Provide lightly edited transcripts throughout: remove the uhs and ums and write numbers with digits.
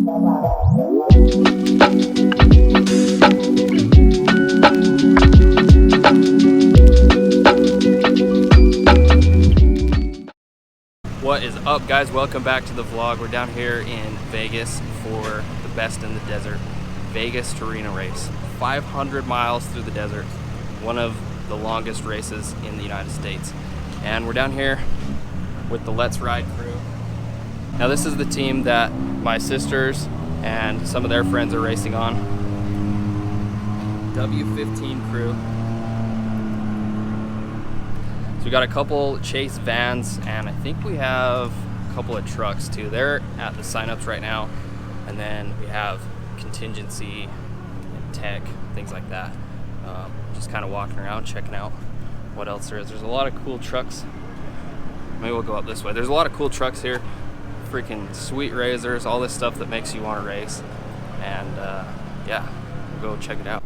What is up, guys? Welcome back to the vlog. We're down here in Vegas for the Best in the Desert Vegas to Reno race. 500 miles through the desert, one of the longest races in the United States. And we're down here with the Let's Ride crew. Now this is the team that my sisters and some of their friends are racing on. W15 crew. So we got a couple Chase vans, and I think we have a couple of trucks too. They're at the signups right now, and then we have contingency and tech, things like that. Just kind of walking around, checking out what else there is. There's a lot of cool trucks. Maybe we'll go up this way. There's a lot of cool trucks here. Freaking sweet razors, all this stuff that makes you want to race. And yeah, we'll go check it out.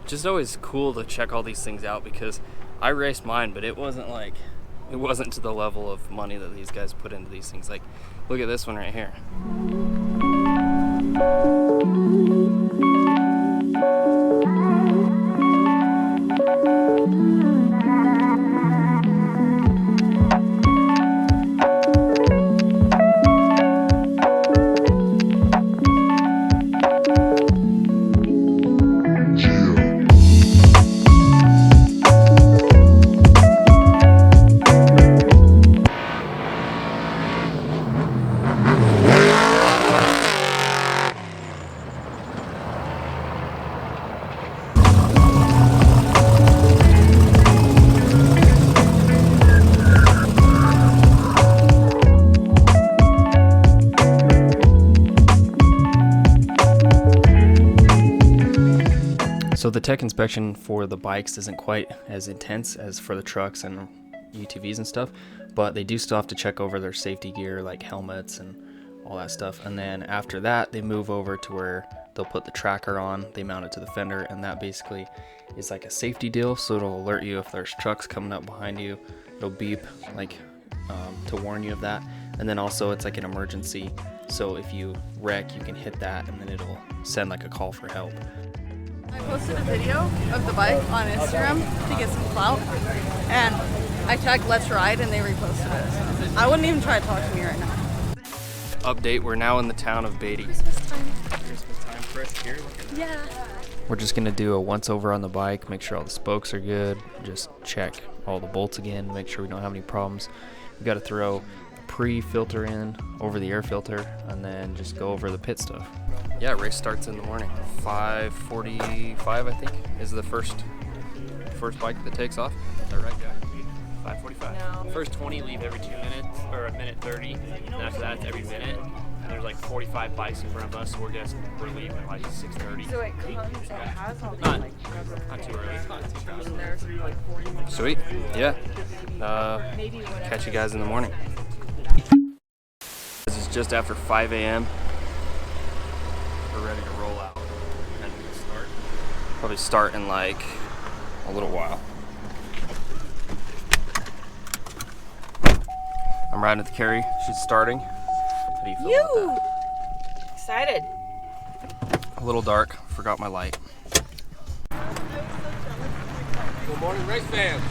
Just always cool to check all these things out, because I raced mine, but it wasn't to the level of money that these guys put into these things. Like, look at this one right here. So the tech inspection for the bikes isn't quite as intense as for the trucks and UTVs and stuff, but they do still have to check over their safety gear, like helmets and all that stuff. And then after that, they move over to where they'll put the tracker on, they mount it to the fender, and that basically is like a safety deal. So it'll alert you if there's trucks coming up behind you. It'll beep like to warn you of that. And then also it's like an emergency. So if you wreck, you can hit that and then it'll send like a call for help. I posted a video of the bike on Instagram to get some clout, and I tagged Let's Ride and they reposted it. I wouldn't even try to talk to me right now. Update, we're now in the town of Beatty. Christmas time. Christmas time for us here. Look at that. Yeah. We're just gonna do a once over on the bike, make sure all the spokes are good, just check all the bolts again, make sure we don't have any problems. We gotta throw a pre-filter in over the air filter and then just go over the pit stuff. Yeah, race starts in the morning. 5:45, I think, is the first bike that takes off. Is that right, guy? 5:45. No. First 20 leave every 2 minutes, or a minute 30, and after that it's every minute. And there's like 45 bikes in front of us, so we're leaving at like 6:30. So it comes, it has all these Not too early. and there's like 40 minutes. Sweet, yeah. Catch you guys in the morning. This is just after 5 a.m. We're ready to roll out. And start. Probably start in like a little while. I'm riding with the Carrie. She's starting. How do you feel about that? Excited. A little dark. Forgot my light. Good morning, race fans.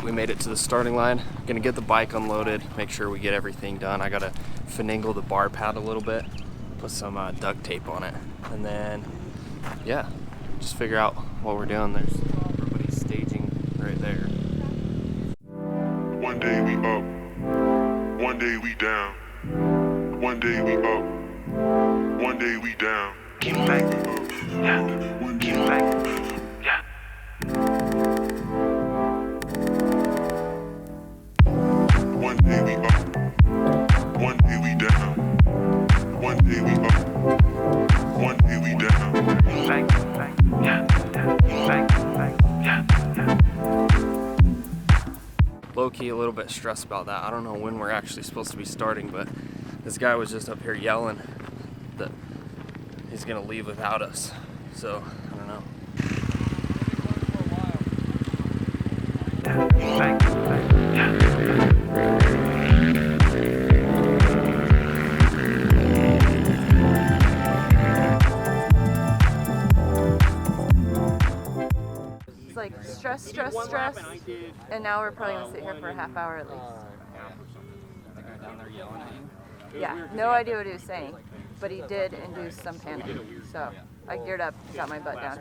We made it to the starting line. Gonna get the bike unloaded, make sure we get everything done. I gotta finagle the bar pad a little bit, put some duct tape on it, and then yeah, just figure out what we're doing. There's everybody's staging right there. One day we up, one day we down. One day we up, one day we down. Keep fighting, yeah. Keep fighting, yeah. One day we up, one day we down. One day we up, one day we down. Keep fighting, yeah. Keep fighting, yeah. Low-key a little bit stressed about that. I don't know when we're actually supposed to be starting, but this guy was just up here yelling that he's gonna leave without us. So I don't know. It's like stress, and now we're probably gonna sit here for a half hour at least. Down there yelling at you. Yeah, no idea what he was saying, but he did induce some panic. So I geared up, got my butt down.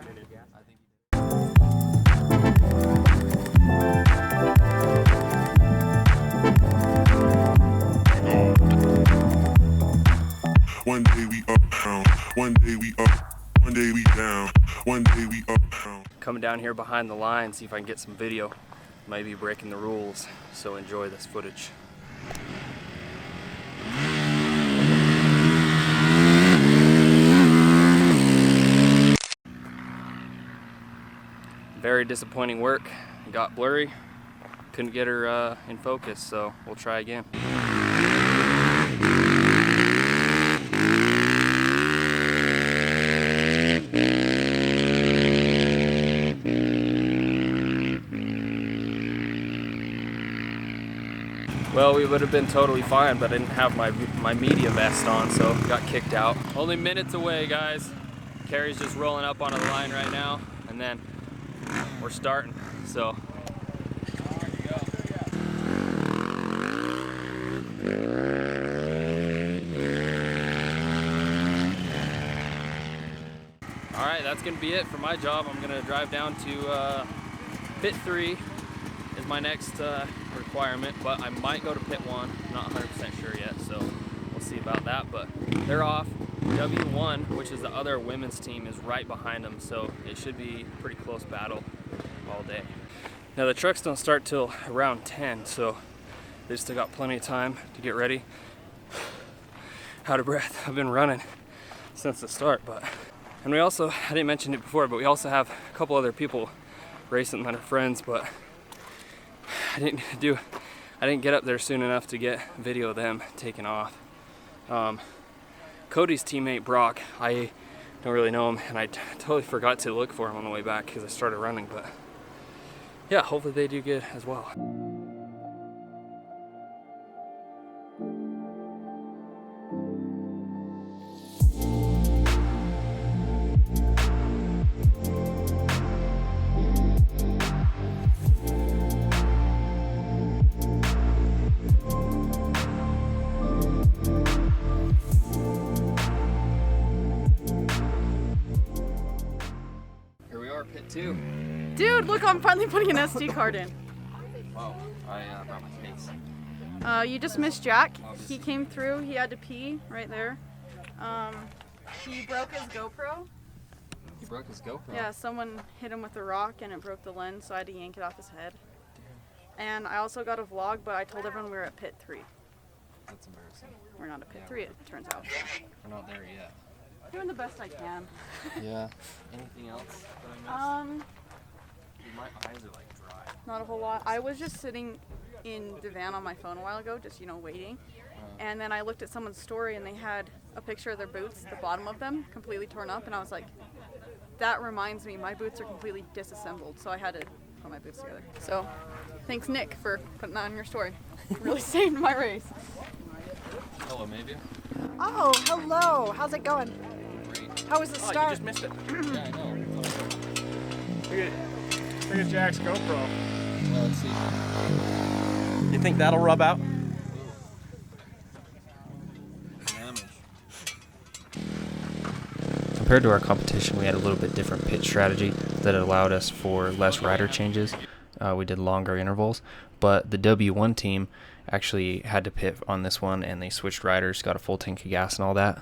One day we up, down. One day we up. One day we down. One day we up, down. Coming down here behind the line, see if I can get some video. Might be breaking the rules, so enjoy this footage. Very disappointing work. It got blurry. Couldn't get her in focus, so we'll try again. Well, we would have been totally fine, but I didn't have my media vest on, so got kicked out. Only minutes away, guys. Carrie's just rolling up onto the line right now, and then we're starting. So. All right, that's gonna be it for my job. I'm gonna drive down to pit 3 is my next requirement, but I might go to pit 1. I'm not 100% sure yet, so we'll see about that. But they're off. W1, which is the other women's team, is right behind them, so it should be a pretty close battle all day. Now the trucks don't start till around 10, so they still got plenty of time to get ready. Out of breath. I've been running since the start, and we also, I didn't mention it before, but we also have a couple other people racing that are friends, but I didn't get up there soon enough to get video of them taking off. Cody's teammate Brock, I don't really know him, and I totally forgot to look for him on the way back because I started running, but yeah, hopefully they do good as well. Pit 2. Dude, look, I'm finally putting an SD card in. Oh, I brought my case. You just missed Jack. He came through. He had to pee right there. He broke his GoPro. He broke his GoPro? Yeah, someone hit him with a rock and it broke the lens, so I had to yank it off his head. And I also got a vlog, but I told everyone we were at pit 3. That's embarrassing. We're not at pit 3, it turns out. We're not there yet. Doing the best I can. Yeah. Anything else that I missed? My eyes are like dry. Not a whole lot. I was just sitting in the van on my phone a while ago, just, waiting. And then I looked at someone's story and they had a picture of their boots, the bottom of them, completely torn up. And I was like, that reminds me, my boots are completely disassembled. So I had to put my boots together. So thanks, Nick, for putting that on your story. Really saved my race. Hello, maybe. Oh, hello. How's it going? Great. How was the start? You just missed it. Yeah, I know. Look at Jack's GoPro. Well, let's see. You think that'll rub out? Damage. Compared to our competition, we had a little bit different pit strategy that allowed us for less rider changes. We did longer intervals, but the W1 team actually had to pit on this one, and they switched riders, got a full tank of gas and all that,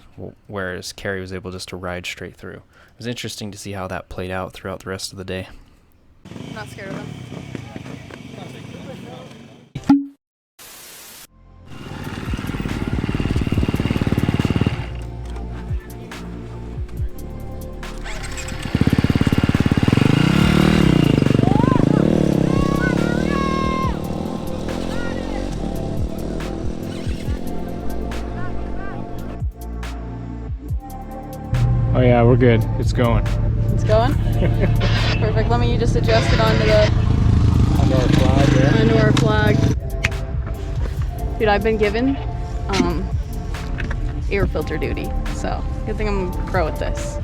whereas Carrie was able just to ride straight through. It was interesting to see how that played out throughout the rest of the day. I'm not scared of them. Oh Yeah, we're good. It's going. It's going? Perfect. Let me just adjust it onto Under our flag there. onto our flag. Dude, I've been given air filter duty, so good thing I'm a pro at this.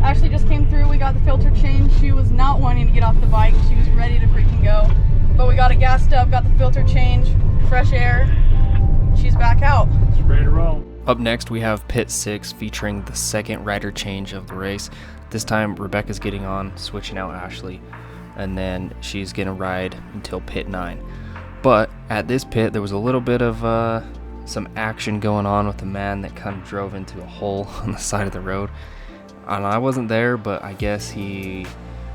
Ashley just came through, we got the filter changed. She was not wanting to get off the bike, she was ready to freaking go. But we got it gassed up, got the filter changed, fresh air. She's back out. It's ready to roll. Up next, we have pit 6 featuring the second rider change of the race. This time, Rebecca's getting on, switching out Ashley, and then she's gonna ride until pit 9. But at this pit, there was a little bit of some action going on with a man that kind of drove into a hole on the side of the road. And I wasn't there, but I guess he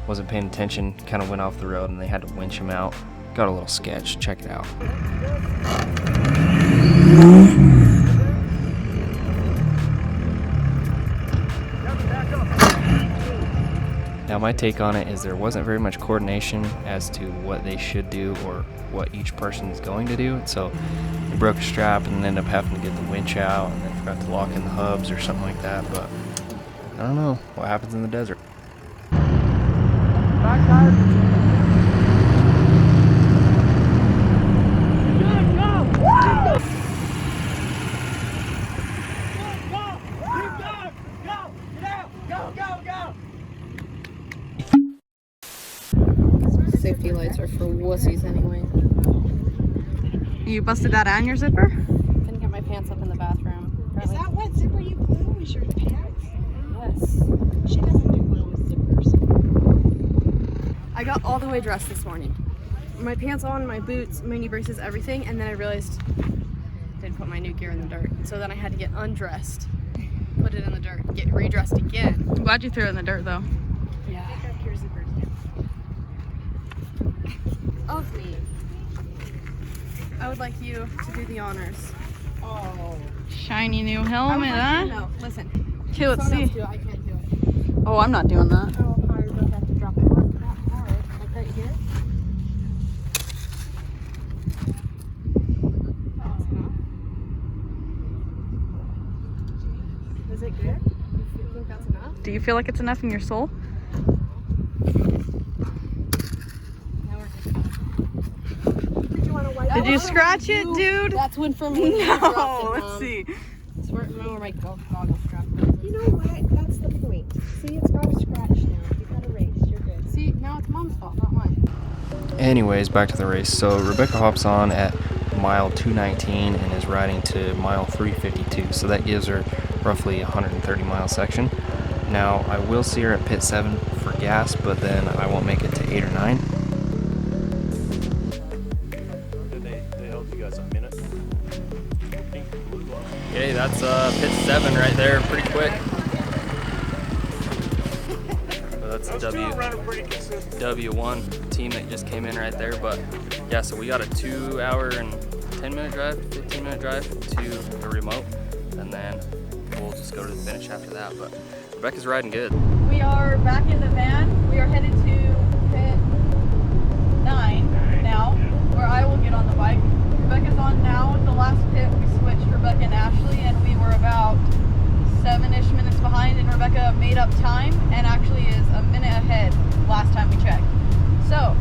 wasn't paying attention, kind of went off the road, and they had to winch him out. Got a little sketch, check it out. Now my take on it is there wasn't very much coordination as to what they should do or what each person is going to do. So they broke a strap and ended up having to get the winch out and then forgot to lock in the hubs or something like that. But I don't know what happens in the desert. Back tire. Safety lights are for wussies anyway. You busted that on your zipper? Couldn't get my pants up in the bathroom. Is that what zipper you glue? Is your pants? Yes. She doesn't do well with zippers. I got all the way dressed this morning. My pants on, my boots, my knee braces, everything, and then I realized I didn't put my new gear in the dirt. So then I had to get undressed, put it in the dirt, get redressed again. I'm glad you threw it in the dirt though. Yeah. Take back your zippers now. Of me. I would like you to do the honors. Oh. Shiny new helmet, huh? No, listen. Okay, let's Someone see. else do it. I can't do it. Oh, I'm not doing that. Oh, hard. You'll have to drop it. Not hard. Like right here. Is it good? You think that's enough? Do you feel like it's enough in your soul? Now we're good. Did you want to wipe Did it? you scratch it, dude? That's one from when you No, dropped it, let's Mom. see. It's where my goggles strap was. You know what? That's the point. See, it's got a scratch now. You got a race. You're good. See, now it's Mom's fault, not mine. Anyways, back to the race. So Rebecca hops on at mile 219 and is riding to mile 352. So that gives her roughly a 130 mile section. Now I will see her at pit 7 for gas, but then I won't make it to 8 or 9. They held you guys a minute. Okay, that's pit 7 right there, pretty quick. So that's a W1 team that just came in right there. But yeah, so we got a 2 hour and 10-minute drive, 15-minute drive to the remote, and then we'll just go to the finish after that. But Rebecca's riding good. We are back in the van. We are headed to pit 9 now, where I will get on the bike. Rebecca's on now. At the last pit, we switched Rebecca and Ashley, and we were about 7-ish minutes behind, and Rebecca made up time and actually is a minute ahead last time we checked. So,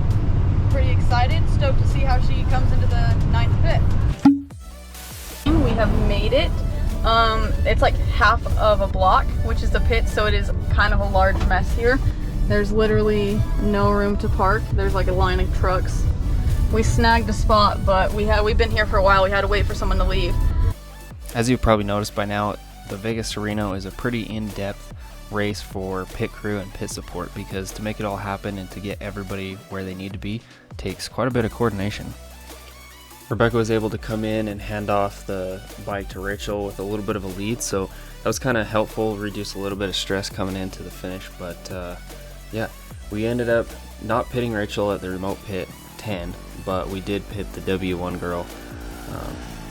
pretty excited, stoked to see how she comes into the 9th pit. We have made it. It's like half of a block, which is the pit, so it is kind of a large mess here. There's literally no room to park. There's like a line of trucks. We snagged a spot, but we've been here for a while. We had to wait for someone to leave. As you've probably noticed by now, the Vegas to Reno is a pretty in-depth race for pit crew and pit support, because to make it all happen and to get everybody where they need to be takes quite a bit of coordination. Rebecca was able to come in and hand off the bike to Rachel with a little bit of a lead, so that was kind of helpful, reduce a little bit of stress coming into the finish. But yeah, we ended up not pitting Rachel at the remote pit, 10, but we did pit the W1 girl,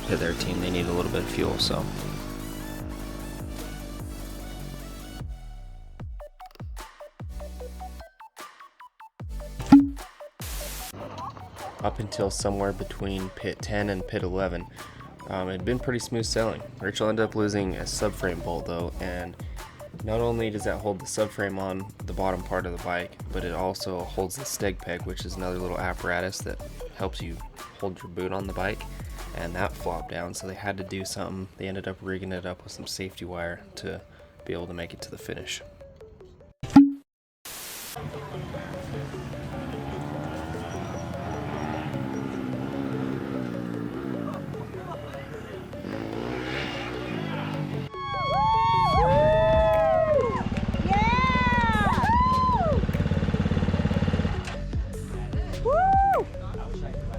pit their team. They need a little bit of fuel, so. Up until somewhere between pit 10 and pit 11, it had been pretty smooth sailing. Rachel ended up losing a subframe bolt though, and not only does that hold the subframe on the bottom part of the bike, but it also holds the steg peg, which is another little apparatus that helps you hold your boot on the bike, and that flopped down, so they had to do something. They ended up rigging it up with some safety wire to be able to make it to the finish.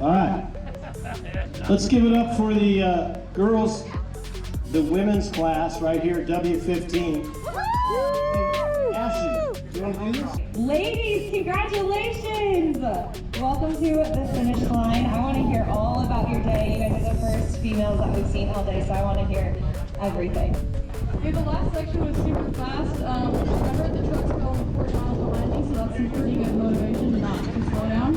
All right, let's give it up for the girls, the women's class right here at W15. Ashley, do you want to do this? Ladies, congratulations! Welcome to the finish line. I want to hear all about your day. You guys are the first females that we've seen all day, so I want to hear everything. Okay, the last section was super fast. I heard the trucks going 40 miles behind me, so that's some pretty good motivation not to slow down.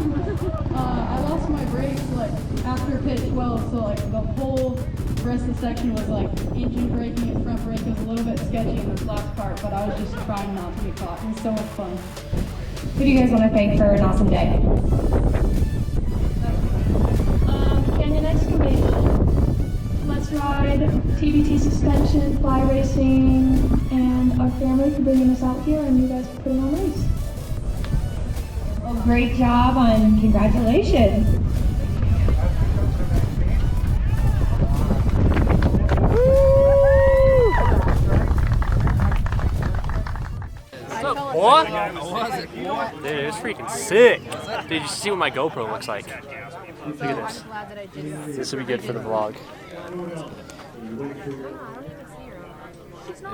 I lost my brakes like after pit 12, so like the whole rest of the section was like engine braking and front brake was a little bit sketchy in this last part, but I was just trying not to get caught. It was so much fun. Who do you guys want to thank for an awesome day? Canyon Excavation, Let's Ride, TBT Suspension, Fly Racing, and our family for bringing us out here, and you guys for putting on the race. Well, great job and congratulations. What? Dude, it's freaking sick. Dude, you see what my GoPro looks like. Look at this. This will be good for the vlog.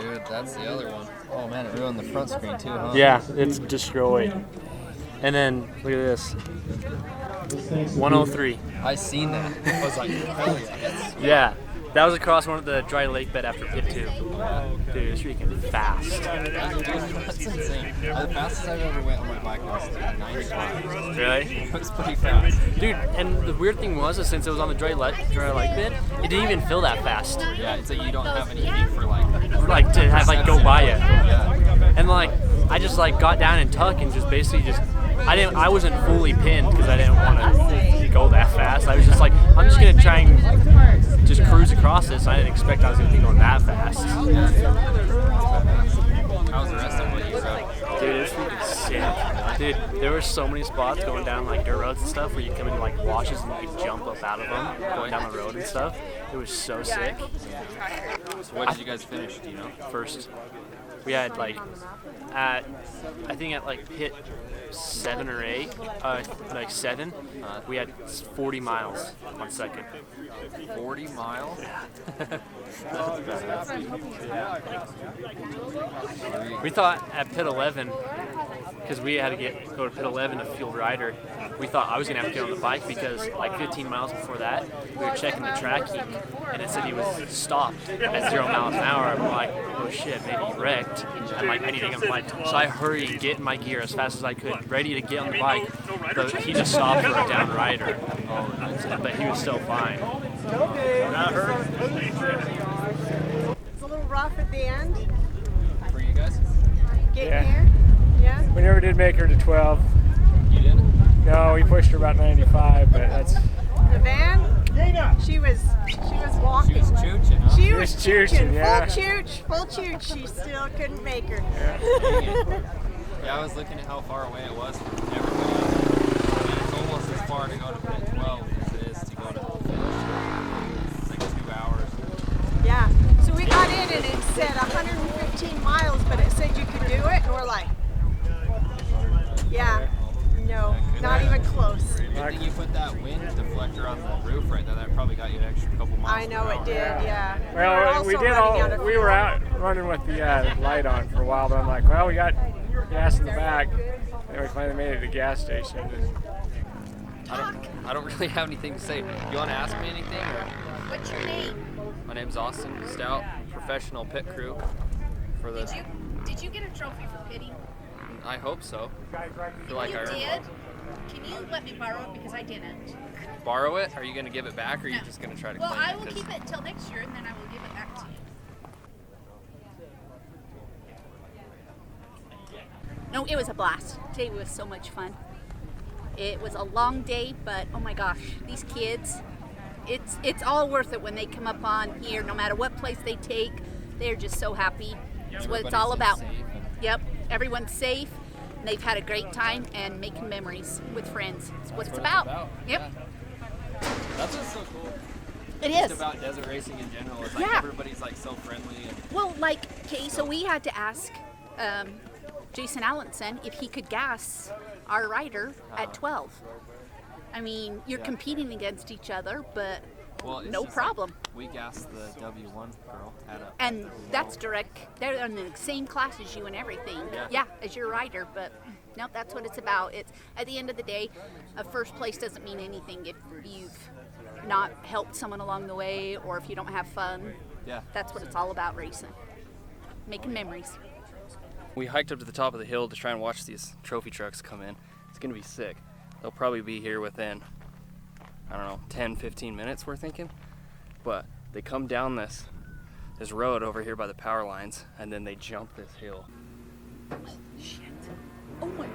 Dude, that's the other one. Oh man, it ruined the front screen too, huh? Yeah, it's destroyed. And then, look at this. 103. I seen that. I was like, hell yeah. Yeah, that was across one of the dry lake bed after pit 2. Dude, it's freaking fast. That's insane. The fastest I've ever went on my bike was 95. Really? It was pretty fast. Dude, and the weird thing was, is since it was on the dry lake bed, it didn't even feel that fast. Yeah, it's like you don't have any heat for like To have like go by it. Yeah. And like, I just like got down and tuck and just basically just, I wasn't fully pinned because I didn't want to go that fast. I was just like, I'm just gonna try and just cruise across this. I didn't expect I was gonna be going that fast. How was the rest of what you rode? Dude, it was freaking sick. Dude, there were so many spots going down like dirt roads and stuff where you come into like washes and you could jump up out of them going down the road and stuff. It was so sick. So what did you guys finish, do you know? First, we had like I think at like pit 7 or 8, like 7, we had 40 miles on second. 40 miles? We thought at pit 11, because we had to go to pit 11 to fuel Ryder, we thought I was going to have to get on the bike because like 15 miles before that, we were checking the track heat and it said he was stopped at 0 miles an hour. I'm like, oh shit, maybe he wrecked. I'm like, I need to get on the bike. So I hurried and get in my gear as fast as I could, ready to get on the bike, but he just stopped for a down Ryder. But he was still fine. It's a little rough at the end. For you guys? Getting here. Yeah. We never did make her to 12. You didn't? No, we pushed her about 95, but that's... The van. She was walking. She was chooching, huh? She was chooching, yeah. Full chooch. She still couldn't make her. Yeah, I was looking at how far away it was from everybody else. I mean, it's almost as far to go to pit 12 as it is to go to the finish. It's like 2 hours. Yeah. So we got in and it said 115 miles, but it said you could do it, and we're like, yeah, no, not even close. Good thing you put that wind deflector on the roof right there. That probably got you an extra couple miles. I know it did, yeah. Well, we were out running with the light on for a while, but I'm like, well, we got gas in the back. And we finally made it to the gas station. I don't really have anything to say. You want to ask me anything? Or? What's your name? My name's Austin Stout, professional pit crew for the. Did you get a trophy for pitting? I hope so. I feel like you I did? Can you let me borrow it because I didn't? Borrow it? Are you going to give it back, or are you just going to try to Well, claim it? I will keep it until next year, and then I will give it back to you. No, it was a blast. Today was so much fun. It was a long day, but oh my gosh, these kids, it's all worth it when they come up on here, no matter what place they take. They're just so happy. It's what it's all about. Yep, everyone's safe. And they've had a great time and making memories with friends. It's what it's about. Yep. Yeah. That's what's so cool. It Just is. about desert racing in general. It's like everybody's like so friendly. And Well, like, okay, so we had to ask Jason Allenson if he could gas our rider at 12. I mean, you're competing against each other, but well, no problem. Like we gassed the W1 girl at a. And that's direct. They're in the same class as you and everything. Yeah, as your rider. But no, that's what it's about. It's at the end of the day, a first place doesn't mean anything if you've not helped someone along the way or if you don't have fun. Yeah. That's what it's all about, racing. Making memories. We hiked up to the top of the hill to try and watch these trophy trucks come in. It's gonna be sick. They'll probably be here within, I don't know, 10, 15 minutes, we're thinking. But they come down this road over here by the power lines, and then they jump this hill. Oh, shit. Oh my.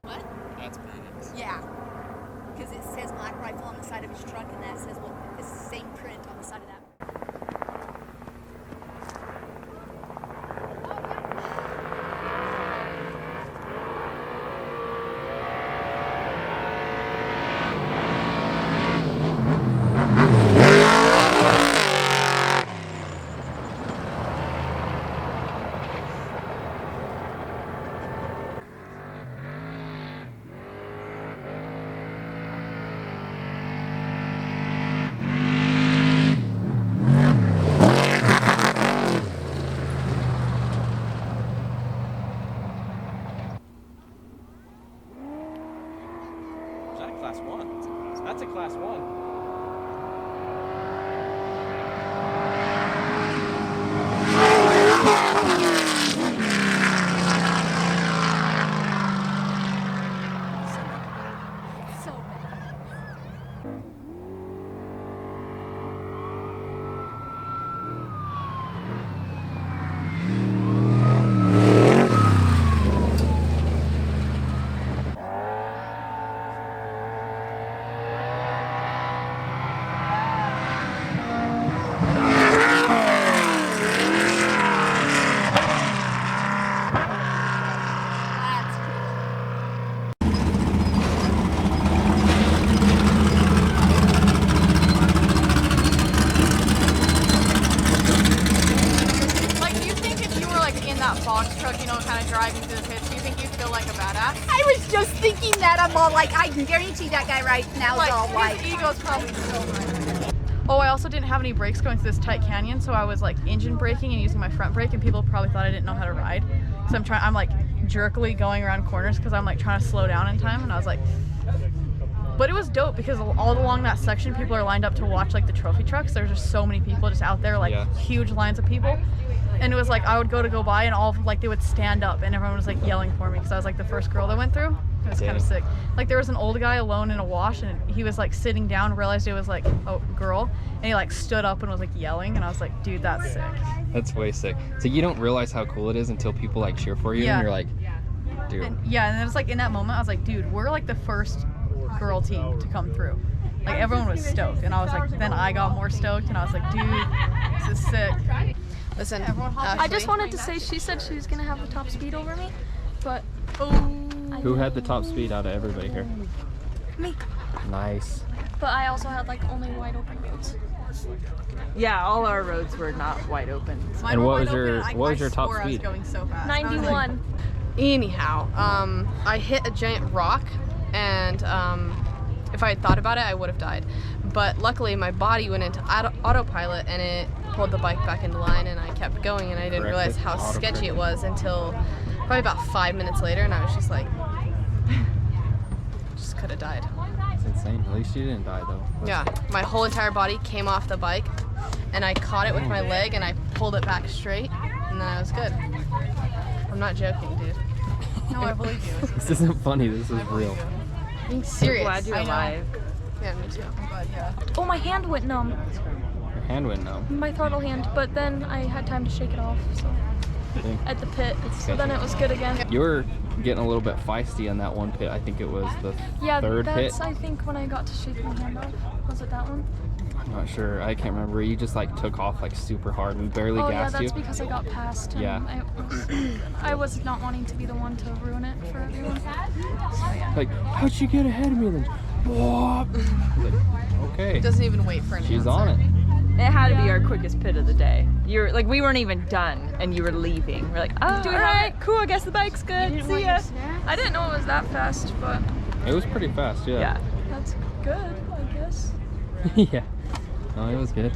What? That's badass. Yeah. Because it says Black Rifle on the side of his truck, and that says, well, it's the same print on the side of that. Is that a class 1? That's a class 1. box truck, you know, kind of driving through the pits, do you think you'd feel like a badass? I was just thinking that. I'm all like, I can guarantee that guy right now is Like, all white. his ego's probably so high. Oh, I also didn't have any brakes going through this tight canyon, so I was like engine braking and using my front brake, and people probably thought I didn't know how to ride. So I'm like jerkily going around corners because I'm like trying to slow down in time, and I was like, but it was dope because all along that section, people are lined up to watch like the trophy trucks. There's just so many people just out there, like huge lines of people. And it was like I would go by, and all of, like they would stand up, and everyone was like yelling for me because I was like the first girl that went through. It was kind of sick. Like there was an old guy alone in a wash, and he was like sitting down, realized it was like a girl, and he like stood up and was like yelling, and I was like, dude, that's sick. That's way sick. So you don't realize how cool it is until people like cheer for you, and you're like, dude. And then it's like in that moment, I was like, dude, we're like the first girl team to come through. Like everyone was stoked, and I was like, then I got more stoked, and I was like, dude, this is sick. Listen, I just wanted to say she said she was gonna have the top speed over me, but Who had the top speed out of everybody here? me. Nice. But I also had like only wide open roads. Yeah, all our roads were not wide open. And what was your top speed? 91. Anyhow, I hit a giant rock, and if I had thought about it, I would have died. But luckily, my body went into autopilot and it pulled the bike back into line, and I kept going, and I didn't realize how sketchy it was until probably about 5 minutes later, and I was just like, just could have died. It's insane. At least you didn't die though. Yeah, my whole entire body came off the bike, and I caught it with my leg, and I pulled it back straight, and then I was good. I'm not joking, dude. No, I believe you. This isn't funny. This is real. I'm being serious. I'm glad you're alive. Yeah, me too. I'm glad, yeah. Oh, my hand went numb. Your hand went numb. My throttle hand, but then I had time to shake it off. So at the pit, so then it was good again. You were getting a little bit feisty on that one pit. I think it was the third pit. I think when I got to shake my hand off. Was it that one? I'm not sure. I can't remember. You just like took off like super hard. We barely gassed you. Oh yeah, that's because I got past. And yeah. I was not wanting to be the one to ruin it for everyone. So yeah. Like, how'd she get ahead of me? Then, whoop. Like, okay. Doesn't even wait for anyone. She's on it. It had to be our quickest pit of the day. You're like, we weren't even done, and you were leaving. We're like, oh, all right, cool. I guess the bike's good. See ya. I didn't know it was that fast, but it was pretty fast. Yeah. Yeah. That's good, I guess. Yeah. No, it was good.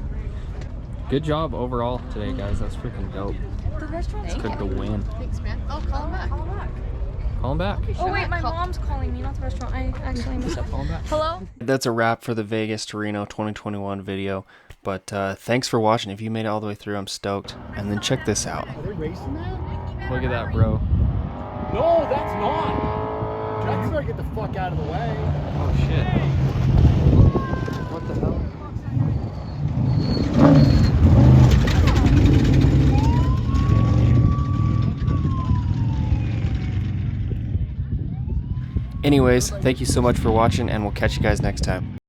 Good job overall today, guys. That's freaking dope. The restaurant's Cooked the win. Thanks, man. Oh, call him back. Call him back. Call him back. Oh wait, my mom's calling me, not the restaurant. I actually messed up. Call him back. Hello? That's a wrap for the Vegas to Reno 2021 video. But thanks for watching. If you made it all the way through, I'm stoked. And then check this out. Are they racing that? Look at that, bro. No, that's not. Jack's better get the fuck out of the way. Oh shit. What the hell? Anyways, thank you so much for watching, and we'll catch you guys next time.